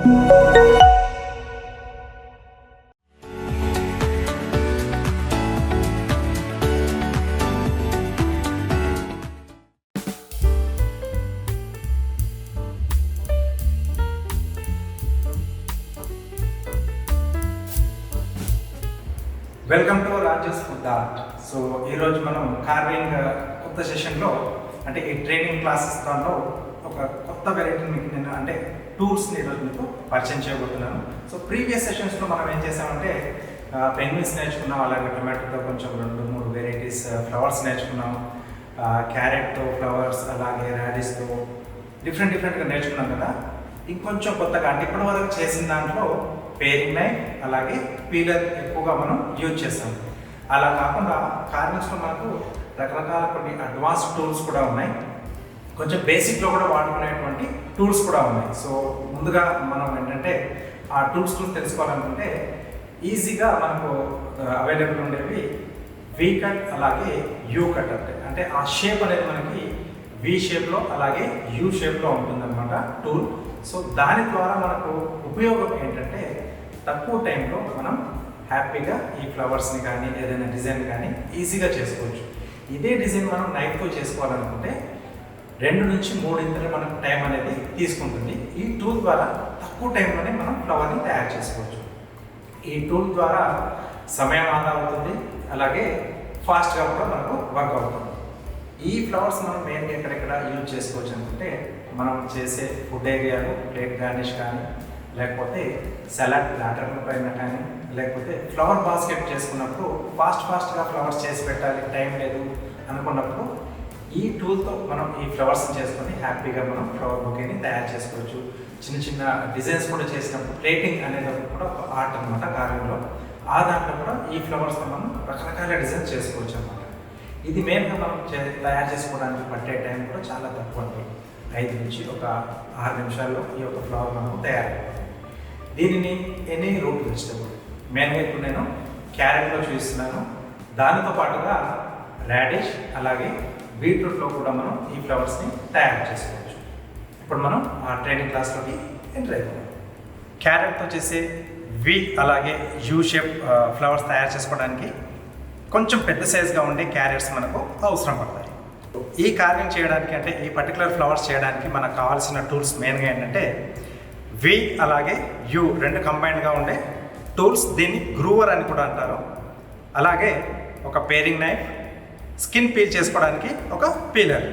Welcome to Rajesh food art. So ఈరోజు మనం carving కొత్త సెషన్లో అంటే ఈ ట్రైనింగ్ క్లాసెస్ దాంట్లో ఒక కొత్త వెరైటీని మీకు నేను అంటే టూల్స్ని ఈరోజు మీకు పరిచయం చేయబోతున్నాను. సో ప్రీవియస్ సెషన్స్లో మనం ఏం చేసామంటే పెన్విన్స్ నేర్చుకున్నాం, అలాగే టొమాటోతో కొంచెం 2-3 వెరైటీస్ ఫ్లవర్స్ నేర్చుకున్నాం, క్యారెట్తో ఫ్లవర్స్, అలాగే రాడిష్తో డిఫరెంట్గా నేర్చుకున్నాం కదా. ఇంకొంచెం కొత్తగా అంటే ఇప్పటి వరకు చేసిన దాంట్లో పేరింగ్ నైఫ్ అలాగే పీలర్ ఎక్కువగా మనం యూజ్ చేస్తాం. అలా కాకుండా కార్వింగ్స్లో మనకు రకరకాల కొన్ని అడ్వాన్స్డ్ టూల్స్ కూడా ఉన్నాయి, కొంచెం బేసిక్లో కూడా వాడుకునేటువంటి టూల్స్ కూడా ఉన్నాయి. సో ముందుగా మనం ఏంటంటే ఆ టూల్స్ తెలుసుకోవాలనుకుంటే ఈజీగా మనకు అవైలబుల్ ఉండేవి వి కట్ అలాగే యూ కట్. అంటే ఆ షేప్ అనేది మనకి వి షేప్లో అలాగే యూ షేప్లో ఉంటుందన్నమాట టూల్. సో దాని ద్వారా మనకు ఉపయోగం ఏంటంటే తక్కువ టైంలో మనం హ్యాపీగా ఈ ఫ్లవర్స్ని కానీ ఏదైనా డిజైన్ కానీ ఈజీగా చేసుకోవచ్చు. ఇదే డిజైన్ మనం నైఫ్తో చేసుకోవాలనుకుంటే 2 నుంచి 3 ఇంతలు మనకు టైం అనేది తీసుకుంటుంది. ఈ టూల్ ద్వారా తక్కువ టైంలోనే మనం ఫ్లవర్ని తయారు చేసుకోవచ్చు. ఈ టూల్ ద్వారా సమయం ఆదా అవుతుంది, అలాగే ఫాస్ట్గా కూడా మనకు వర్క్ అవుతుంది. ఈ ఫ్లవర్స్ మనం మెయిన్గా ఎక్కడెక్కడ యూజ్ చేసుకోవచ్చు అనుకుంటే మనం చేసే ఫుడ్ ఏరియాలో ప్లేట్ గార్నిష్ కానీ, లేకపోతే సలాడ్ ప్లాటర్ పైన కానీ, లేకపోతే ఫ్లవర్ బాస్కెట్ చేసుకున్నప్పుడు ఫాస్ట్గా ఫ్లవర్స్ చేసి పెట్టాలి, టైం లేదు అనుకున్నప్పుడు ఈ టూల్తో మనం ఈ ఫ్లవర్స్ని చేసుకొని హ్యాపీగా మనం ఫ్లవర్ బొకేని తయారు చేసుకోవచ్చు. చిన్న డిజైన్స్ కూడా చేసినప్పుడు ప్లేటింగ్ అనేది కూడా ఒక ఆర్ట్ అనమాట కార్వింగ్లో. ఆ దాంట్లో కూడా ఈ ఫ్లవర్స్తో మనం రకరకాల డిజైన్స్ చేసుకోవచ్చు అనమాట. ఇది మెయిన్గా మనం తయారు చేసుకోవడానికి పట్టే టైం కూడా చాలా తక్కువ అండి. 5 నుంచి ఒక 6 నిమిషాల్లో ఈ యొక్క ఫ్లవర్ మనకు తయారవుతుంది. దీనిని ఎనీ రూట్ వెజిటబుల్, మెయిన్గా ఇప్పుడు నేను క్యారెట్లో చూపిస్తున్నాను, దానితో పాటుగా రాడిష్ అలాగే బీట్రూట్లో కూడా మనం ఈ ఫ్లవర్స్ని తయారు చేసుకోవచ్చు. ఇప్పుడు మనం ఆ ట్రైనింగ్ క్లాస్లోకి ఎంటర్ అయిపోయాం. క్యారెట్తో చేసే వి అలాగే యూ షేప్ ఫ్లవర్స్ తయారు చేసుకోవడానికి కొంచెం పెద్ద సైజ్గా ఉండే క్యారెట్స్ మనకు అవసరం పడతాయి. ఈ కార్వింగ్ చేయడానికి అంటే ఈ పర్టికులర్ ఫ్లవర్స్ చేయడానికి మనకు కావాల్సిన టూల్స్ మెయిన్గా ఏంటంటే వి అలాగే యూ 2 కంబైన్డ్గా ఉండే టూల్స్. దీన్ని గ్రూవర్ అని కూడా అంటారు. అలాగే ఒక పేరింగ్ నైఫ్, స్కిన్ పీల్ చేసుకోవడానికి ఒక పీలర్.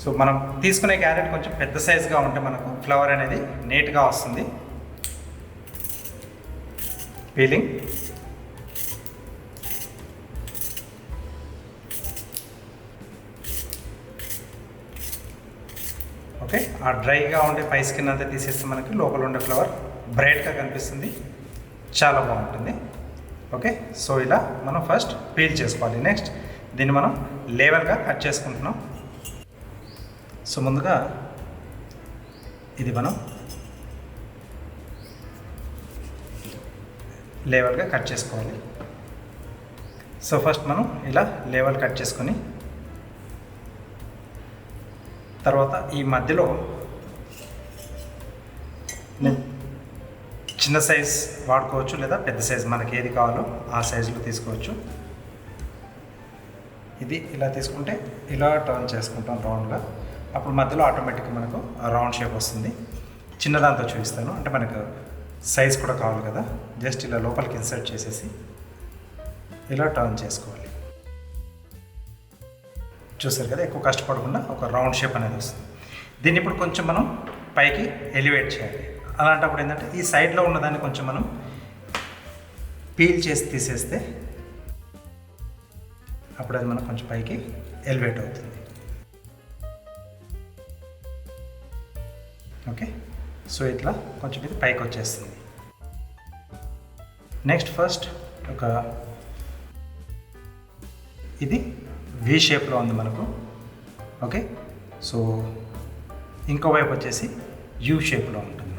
సో మనం తీసుకునే క్యారెట్ కొంచెం పెద్ద సైజ్గా ఉంటే మనకు ఫ్లవర్ అనేది నీట్గా వస్తుంది. Peeling, okay. ఆ డ్రైగా ఉండే పై స్కిన్ అంతా తీసేస్తే మనకి లోపల ఉండే ఫ్లవర్ బ్రైట్గా కనిపిస్తుంది, చాలా బాగుంటుంది. ఓకే, సో ఇలా మనం ఫస్ట్ పీల్ చేసుకోవాలి. నెక్స్ట్ దీన్ని మనం లేవల్గా కట్ చేసుకుంటున్నాం. సో ముందుగా ఇది మనం లేవల్గా కట్ చేసుకోవాలి. సో ఫస్ట్ మనం ఇలా లేవల్ కట్ చేసుకొని తర్వాత ఈ మధ్యలో చిన్న సైజ్ వాడుకోవచ్చు, లేదా పెద్ద సైజ్ మనకి ఏది కావాలో ఆ సైజులో తీసుకోవచ్చు. ఇది ఇలా తీసుకుంటే ఇలా టర్న్ చేసుకుంటాం రౌండ్గా, అప్పుడు మధ్యలో ఆటోమేటిక్గా మనకు రౌండ్ షేప్ వస్తుంది. చిన్నదాంతో చూపిస్తాను, అంటే మనకు సైజ్ కూడా కావాలి కదా. జస్ట్ ఇలా లోపలికి ఇన్సర్ట్ చేసేసి ఇలా టర్న్ చేసుకోవాలి. చూసారు కదా, ఎక్కువ కష్టపడకుండా ఒక రౌండ్ షేప్ అనేది వస్తుంది. దీన్ని ఇప్పుడు కొంచెం మనం పైకి ఎలివేట్ చేయాలి. అలాంటప్పుడు ఏంటంటే ఈ సైడ్లో ఉన్నదాన్ని కొంచెం మనం పీల్ చేసి తీసేస్తే అప్పుడు అది మనకు కొంచెం పైకి ఎలివేట్ అవుతుంది. ఓకే, సో ఇట్లా కొంచెం ఇది పైకి వచ్చేస్తుంది. నెక్స్ట్ ఫస్ట్ ఒక ఇది వి షేప్లో ఉంది మనకు. ఓకే, సో ఇంకో వైపు వచ్చేసి యూ షేప్లో ఉంటుంది.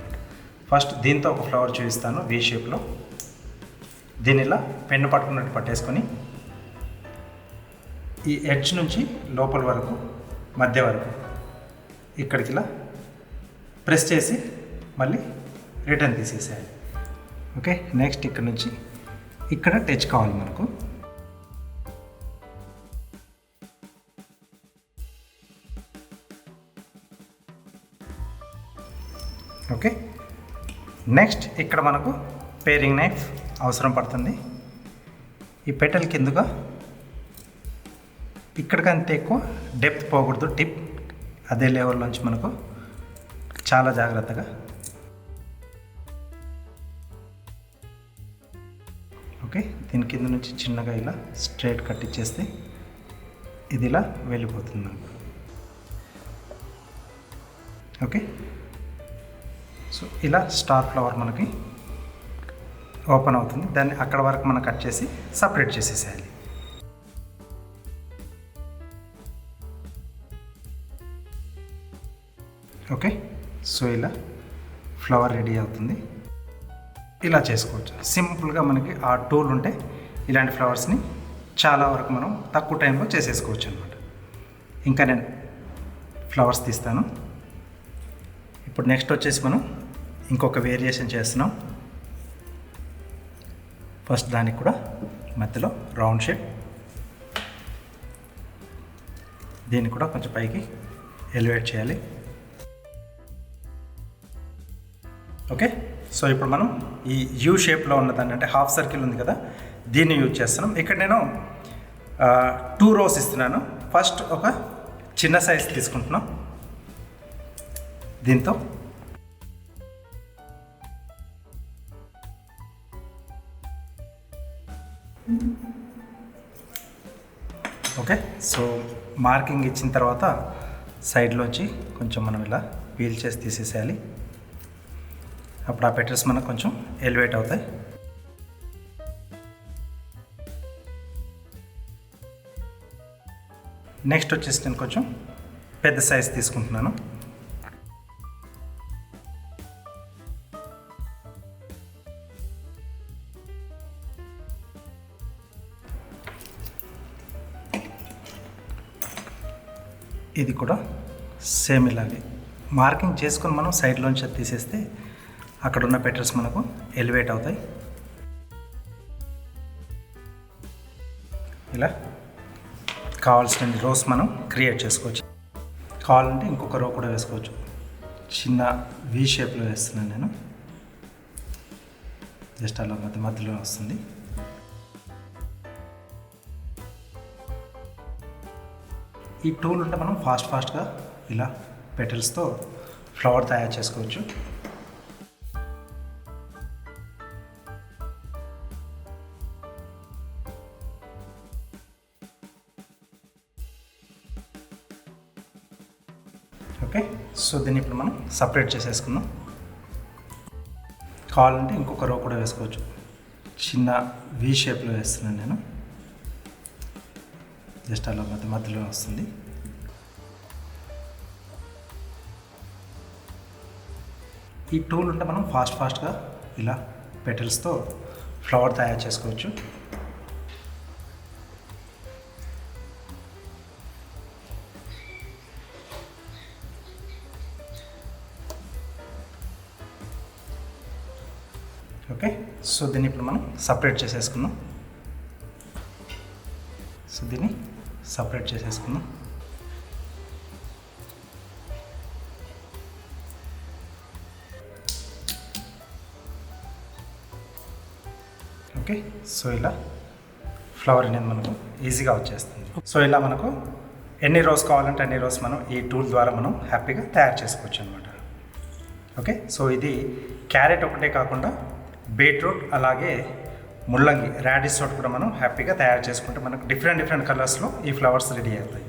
ఫస్ట్ దీంతో ఒక ఫ్లవర్ చూపిస్తాను వి షేప్లో. దీన్ని ఇలా పెన్ను పట్టుకున్నట్టు పట్టేసుకొని ఈ ఎడ్జ్ నుంచి లోపల వరకు మధ్య వరకు ఇక్కడికి ఇలా ప్రెస్ చేసి మళ్ళీ రిటర్న్ తీసేసేయాలి. ఓకే, నెక్స్ట్ ఇక్కడ నుంచి ఇక్కడ టచ్ కావాలి మనకు. ఓకే, నెక్స్ట్ ఇక్కడ మనకు పేరింగ్ నైఫ్ అవసరం పడుతుంది. ఈ పెటల్ కిందగా ఇక్కడికంటే ఎక్కువ డెప్త్ పోకూడదు, టిప్ అదే లెవెల్ నుంచి మనకు చాలా జాగ్రత్తగా. ఓకే, దీని కింద నుంచి చిన్నగా ఇలా స్ట్రైట్ కట్ ఇచ్చేస్తే ఇది ఇలా వెళ్ళిపోతుంది మనకు. ఓకే, సో ఇలా స్టార్ ఫ్లవర్ మనకి ఓపెన్ అవుతుంది. దాన్ని అక్కడ వరకు మనం కట్ చేసి సపరేట్ చేసేసేయాలి. ఓకే, సో ఇలా ఫ్లవర్ రెడీ అవుతుంది. ఇలా చేసుకోవచ్చు సింపుల్గా. మనకి ఆ టూల్ ఉంటే ఇలాంటి ఫ్లవర్స్ని చాలా వరకు మనం తక్కువ టైంలో చేసేసుకోవచ్చు అనమాట. ఇంకా నేను ఫ్లవర్స్ తీస్తాను. ఇప్పుడు నెక్స్ట్ వచ్చేసి మనం ఇంకొక వేరియేషన్ చేస్తున్నాం. ఫస్ట్ దానికి కూడా మధ్యలో రౌండ్ షేప్, దీన్ని కూడా కొంచెం పైకి ఎలివేట్ చేయాలి. ఓకే, సో ఇప్పుడు మనం ఈ యూ షేప్లో ఉన్నదాన్ని, అంటే హాఫ్ సర్కిల్ ఉంది కదా, దీన్ని యూజ్ చేస్తున్నాం. ఇక్కడ నేను 2 rows ఇస్తున్నాను. ఫస్ట్ ఒక చిన్న సైజ్ తీసుకుంటున్నాం. దీంతో ఓకే, సో మార్కింగ్ ఇచ్చిన తర్వాత సైడ్లోంచి కొంచెం మనం ఇలా పీల్ చేసి తీసేసేయాలి. అప్పుడు ఆ పెటల్స్ మనకు కొంచెం ఎలివేట్ అవుతాయి. నెక్స్ట్ వచ్చేసి నేను కొంచెం పెద్ద సైజ్ తీసుకుంటున్నాను. ఇది కూడా సేమ్ ఇలాగే మార్కింగ్ చేసుకొని మనం సైడ్లోంచి తీసేస్తే అక్కడ ఉన్న పెటల్స్ మనకు ఎలివేట్ అవుతాయి. ఇలా కావాల్సిన రోస్ మనం క్రియేట్ చేసుకోవచ్చు. కావాలంటే ఇంకొక రో కూడా వేసుకోవచ్చు. చిన్న వి షేప్లో వేస్తున్నాను నేను. జస్ట్ అలా మధ్యలో వస్తుంది. ఈ టూల్ ఉంటే మనం ఫాస్ట్గా ఇలా పెటల్స్తో ఫ్లవర్ తయారు చేసుకోవచ్చు. ఓకే, సో దీన్ని ఇప్పుడు మనం సపరేట్ చేసేసుకుందాం. కావాలంటే ఇంకొక రో కూడా వేసుకోవచ్చు. చిన్న వి షేప్లో వేస్తున్నాను నేను. జస్ట్ అలా మధ్యలో వస్తుంది. ఈ టూల్ ఉంటే మనం ఫాస్ట్గా ఇలా పెటల్స్తో ఫ్లవర్ తయారు చేసుకోవచ్చు. ఓకే, సో దీన్ని ఇప్పుడు మనం సపరేట్ చేసేసుకుందాం. సో దీన్ని సపరేట్ చేసేసుకుందాం. ఓకే, సో ఇలా ఫ్లవర్ అనేది మనకు ఈజీగా వచ్చేస్తుంది. సో ఇలా మనకు ఎన్ని రోస్ కావాలంటే అన్ని రోస్ మనం ఈ టూల్ ద్వారా మనం హ్యాపీగా తయారు చేసుకోవచ్చు అనమాట. ఓకే, సో ఇది క్యారెట్ ఒకటే కాకుండా బీట్రూట్ అలాగే ముల్లంగి రాడిష్ తోటి కూడా మనం హ్యాపీగా తయారు చేసుకుంటే మనకు డిఫరెంట్ కలర్స్లో ఈ ఫ్లవర్స్ రెడీ అవుతాయి.